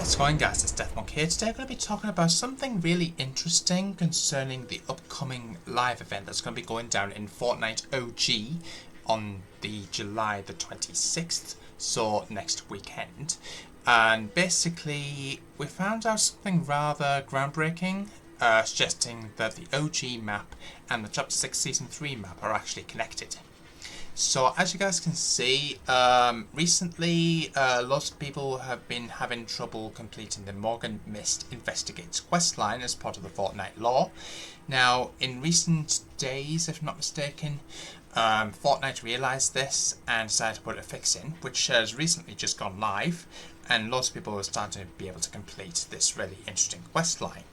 How's it going, guys? It's Deathmonk here. Today I'm going to be talking about something really interesting concerning the upcoming live event that's going to be going down in Fortnite OG on the July the 26th, so next weekend. And basically we found out something rather groundbreaking, suggesting that the OG map and the Chapter 6 Season 3 map are actually connected. So as you guys can see, recently lots of people have been having trouble completing the Myst Investigates questline as part of the Fortnite lore. Now, in recent days, if not mistaken, Fortnite realised this and decided to put a fix in, which has recently just gone live, and lots of people are starting to be able to complete this really interesting questline.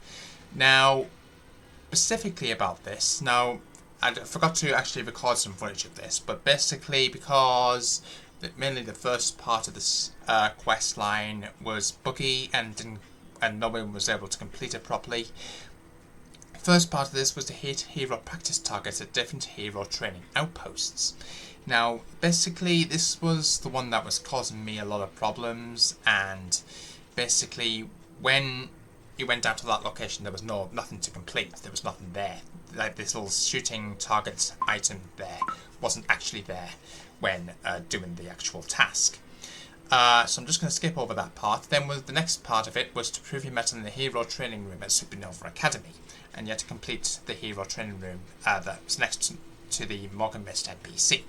Now, specifically about this, I forgot to actually record some footage of this, but basically because mainly the first part of this quest line was buggy and no one was able to complete it properly. The first part of this was to hit hero practice targets at different hero training outposts. Now, basically this was the one that was causing me a lot of problems, and basically when you went down to that location, there was nothing to complete. There was nothing there. Like this little shooting target item there wasn't actually there when doing the actual task. So I'm just going to skip over that part. Then the next part of it was to prove your mettle in the hero training room at Supernova Academy, and you had to complete the hero training room that was next to the Myst NPC.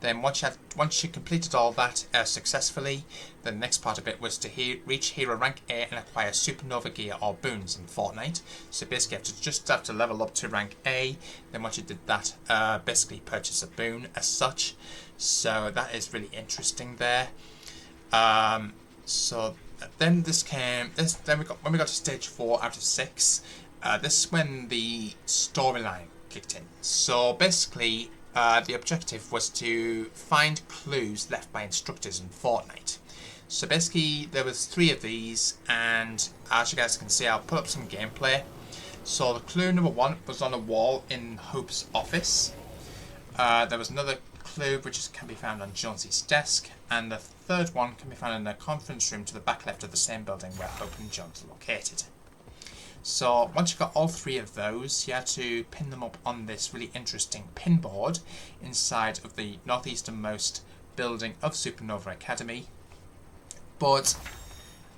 Then once you completed all that successfully, the next part of it was to reach hero rank A and acquire supernova gear or boons in Fortnite. So basically you just have to level up to rank A. Then once you did that, basically purchase a boon as such. So that is really interesting there. So then when we got to stage 4 out of 6, this is when the storyline kicked in. So basically the objective was to find clues left by instructors in Fortnite. So basically there was 3 of these, and as you guys can see, I'll put up some gameplay. So the clue number 1 was on a wall in Hope's office. There was another clue which can be found on Jonesy's desk, and the third one can be found in the conference room to the back left of the same building where Hope and Jones are located. So once you got all 3 of those, you had to pin them up on this really interesting pin board inside of the northeasternmost building of Supernova Academy. But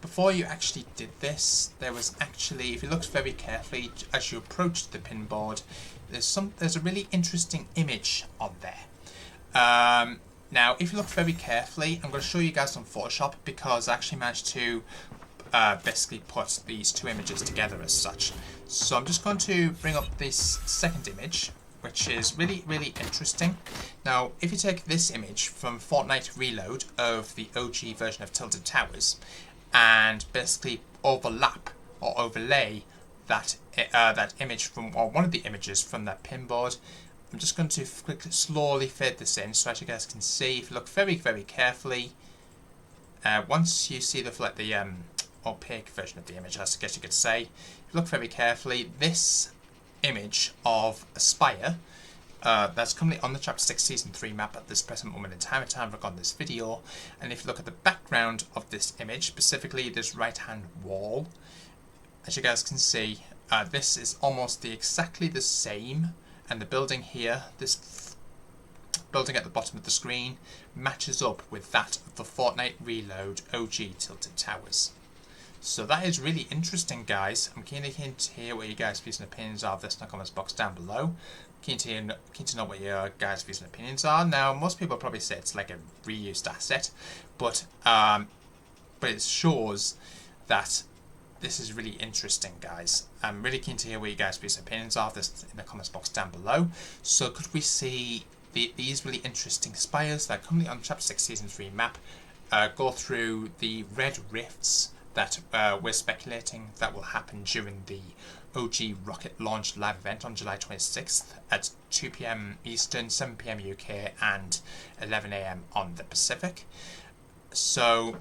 before you actually did this, there was actually, if you looked very carefully as you approached the pin board, there's a really interesting image on there. Now, if you look very carefully, I'm going to show you guys on Photoshop, because I actually managed to basically put these 2 images together as such. So I'm just going to bring up this second image, which is really, really interesting. Now, if you take this image from Fortnite Reload of the OG version of Tilted Towers, and basically overlap or overlay that image from, or one of the images from that pinboard, I'm just going to slowly fade this in, so as you guys can see, if you look very, very carefully, once you see the opaque version of the image, I guess you could say, if you look very carefully, this image of a spire that's currently on the Chapter 6 Season 3 map at this present moment in time of recording this video, and if you look at the background of this image, specifically this right hand wall, as you guys can see, this is almost exactly the same, and the building here, this building at the bottom of the screen, matches up with that of the Fortnite Reload OG Tilted Towers. So that is really interesting, guys. I'm keen to hear what your guys' views and opinions are of this in the comments box down below. Keen to know what your guys' views and opinions are. Now, most people probably say it's like a reused asset, but it shows that this is really interesting, guys. I'm really keen to hear what your guys' views and opinions are of this in the comments box down below. So could we see these really interesting spires that are currently on Chapter 6 Season 3 map go through the red rifts that we're speculating that will happen during the OG rocket launch live event on July 26th at 2 PM Eastern, 7 PM UK and 11 AM on the Pacific. So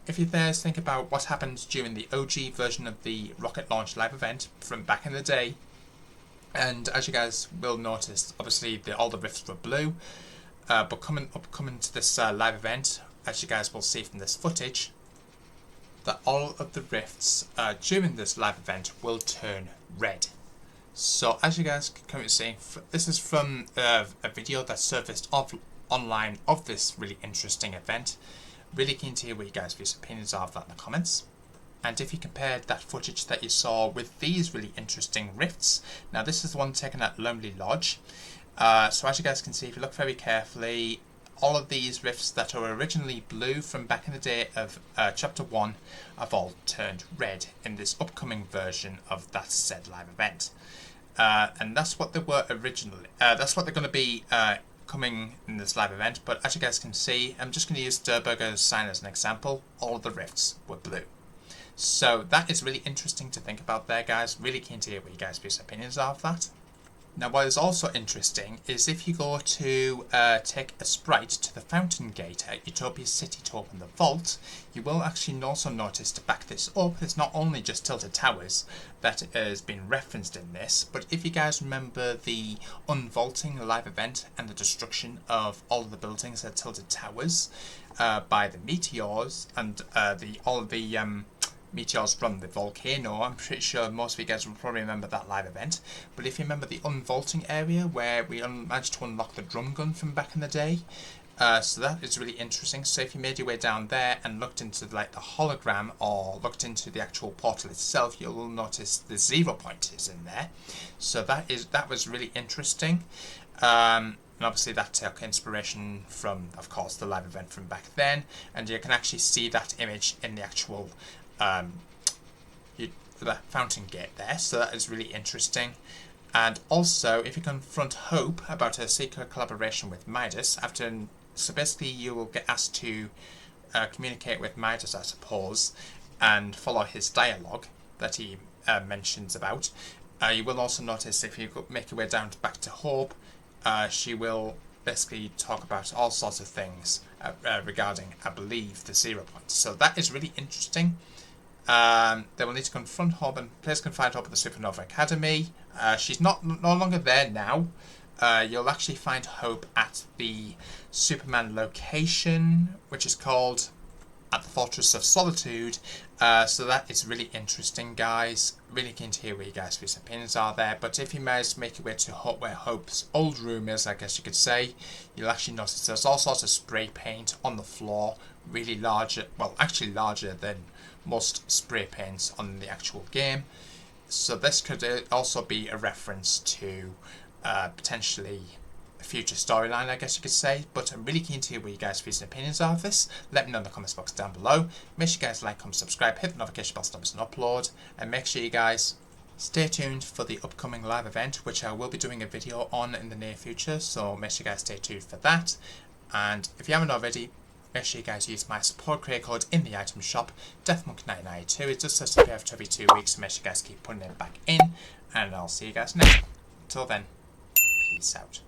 if you guys think about what happened during the OG version of the rocket launch live event from back in the day, and as you guys will notice, obviously all the rifts were blue, but coming to this live event, as you guys will see from this footage, that all of the rifts during this live event will turn red. So as you guys can currently see, this is from a video that surfaced online of this really interesting event. Really keen to hear what you guys' views and opinions are of that in the comments. And if you compared that footage that you saw with these really interesting rifts, now this is the one taken at Lonely Lodge. So as you guys can see, if you look very carefully, all of these rifts that are originally blue from back in the day of Chapter 1 have all turned red in this upcoming version of that said live event. And that's what they were originally. That's what they're going to be coming in this live event. But as you guys can see, I'm just going to use Durburger's sign as an example. All of the rifts were blue. So that is really interesting to think about there, guys. Really keen to hear what you guys' views and opinions are of that. Now, what is also interesting is if you go to take a sprite to the fountain gate at Utopia City to open the vault, you will actually also notice, to back this up, it's not only just Tilted Towers that has been referenced in this, but if you guys remember the unvaulting live event and the destruction of all of the buildings at Tilted Towers by the meteors and all of the meteors from the volcano. I'm pretty sure most of you guys will probably remember that live event. But if you remember the unvaulting area where we managed to unlock the drum gun from back in the day, so that is really interesting. So if you made your way down there and looked into like the hologram or looked into the actual portal itself, you'll notice the 0 point is in there. So that was really interesting. And obviously that took inspiration from, of course, the live event from back then, and you can actually see that image in the actual the fountain gate there, so that is really interesting. And also, if you confront Hope about her secret collaboration with Midas, so basically you will get asked to communicate with Midas, I suppose, and follow his dialogue that he mentions about. You will also notice if you make your way down back to Hope, she will basically talk about all sorts of things regarding, I believe, the 0 point. So that is really interesting. They will need to confront Hope and place confined Hope at the Supernova Academy. She's no longer there now. You'll actually find Hope at the Superman location, which is called at the Fortress of Solitude. So that is really interesting, guys. Really keen to hear what you guys' views and opinions are there. But if you manage to make your way to where Hope's old room is, I guess you could say, you'll actually notice there's all sorts of spray paint on the floor, really larger, well, actually larger than most spray paints on the actual game. So this could also be a reference to potentially a future storyline, I guess you could say. But I'm really keen to hear what you guys' views and opinions are of this. Let me know in the comments box down below. Make sure you guys like, comment, subscribe, hit the notification bell so there's an upload, and make sure you guys stay tuned for the upcoming live event, which I will be doing a video on in the near future. So make sure you guys stay tuned for that. And if you haven't already, make sure you guys use my support creator code in the item shop, DeathMonk992. It just says to pay after every 2 weeks, so make sure you guys keep putting it back in. And I'll see you guys next time. Until then, peace out.